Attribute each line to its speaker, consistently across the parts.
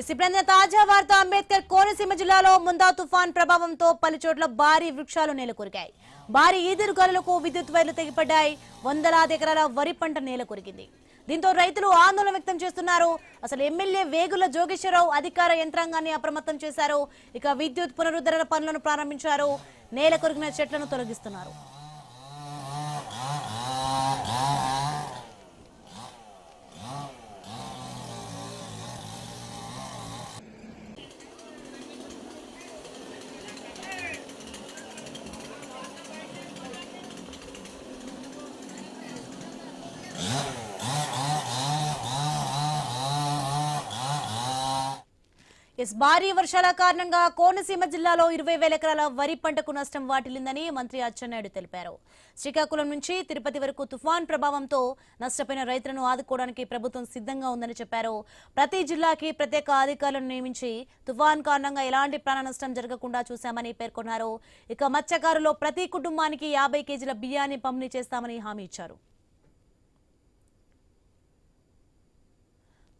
Speaker 1: ఇసిబ్రందిన తాజా వార్త అంబేద్కర్ కోనసీమ జిల్లాలో ముందా తుఫాన్ ప్రభావంతో పలుచోట్ల భారీ వృక్షాలు నేలకొరిగాయి. భారీ ఈదురుగాలులకు విద్యుత్ వైర్లు తెగిపడ్డాయి. వందలాది ఎకరాల వరి పంట నేలకొరిగింది. దీంతో రైతులు ఆందోళన వ్యక్తం చేస్తున్నారు. అసలు ఎమ్మెల్యే వేగుల జోగేశ్వరరావు అధికార యంత్రాంగాన్ని అప్రమత్తం చేశారు. ఇక విద్యుత్ పునరుద్ధరణ పనులను ప్రారంభించారు. నేలకొరిగిన చెట్లను తొలగిస్తున్నారు. భారీ వర్షాల కారణంగా కోనసీమ జిల్లాలో 20,000 ఎకరాల వరి పంటకు నష్టం వాటిల్లిందని మంత్రి అచ్చెన్నాయుడు తెలిపారు. శ్రీకాకుళం నుంచి తిరుపతి వరకు తుఫాన్ ప్రభావంతో నష్టపోయిన రైతులను ఆదుకోవడానికి ప్రభుత్వం సిద్ధంగా ఉందని చెప్పారు. ప్రతి జిల్లాకి ప్రత్యేక అధికారులను నియమించి తుఫాన్ కారణంగా ఎలాంటి ప్రాణ నష్టం జరగకుండా చూశామని పేర్కొన్నారు. ఇక మత్స్యకారులో ప్రతి కుటుంబానికి 50 కేజీల బియ్యాన్ని పంపిణీ చేస్తామని హామీ ఇచ్చారు.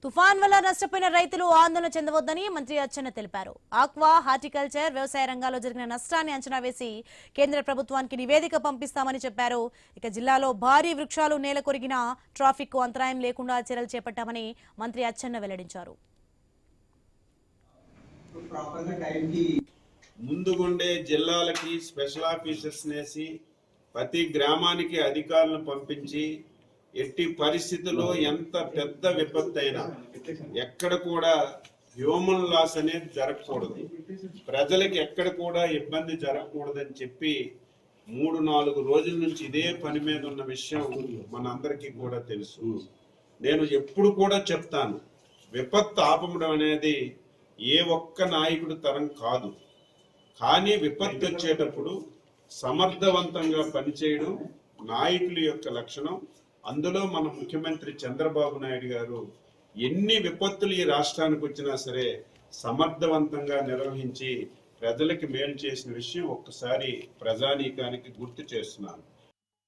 Speaker 1: తుఫాన్ వల్ల నష్టపోయిన రైతులు ఆందోళన చెందవద్దని మంత్రి అచ్చెన్న తెలిపారు. ఆక్వా, హార్టికల్చర్, వ్యవసాయ రంగాల్లో జరిగిన నష్టాన్ని అంచనా వేసి కేంద్ర ప్రభుత్వానికి నివేదిక పంపిస్తామని చెప్పారు. ఇక జిల్లాలో భారీ వృక్షాలు నేలకొరిగిన ట్రాఫిక్ కు అంతరాయం లేకుండా చర్యలు చేపట్టామని మంత్రి అచ్చెన్న వెల్లడించారు.
Speaker 2: ముందుగుండే జిల్లాలకి స్పెషల్ ఆఫీసర్స్ నేసి ప్రతి గ్రామానికి అధికారులను పంపించి ఎట్టి పరిస్థితుల్లో ఎంత పెద్ద విపత్తు అయినా ఎక్కడ కూడా హ్యూమన్ లాస్ అనేది జరగకూడదు, ప్రజలకు ఎక్కడ కూడా ఇబ్బంది జరగకూడదని చెప్పి 3-4 రోజుల నుంచి ఇదే పని మీద ఉన్న విషయం మనందరికీ కూడా తెలుసు. నేను ఎప్పుడు కూడా చెప్తాను, విపత్తు ఆపడం అనేది ఏ ఒక్క నాయకుడి తరం కాదు. కానీ విపత్తు వచ్చేటప్పుడు సమర్థవంతంగా పనిచేయడం నాయకుల యొక్క లక్షణం. అందులో మన ముఖ్యమంత్రి చంద్రబాబు నాయుడు గారు ఎన్ని విపత్తులు ఈ రాష్ట్రానికి వచ్చినా సరే సమర్థవంతంగా నిర్వహించి ప్రజలకి మేలు చేసిన విషయం ఒక్కసారి ప్రజానీకానికి గుర్తు చేస్తున్నాను.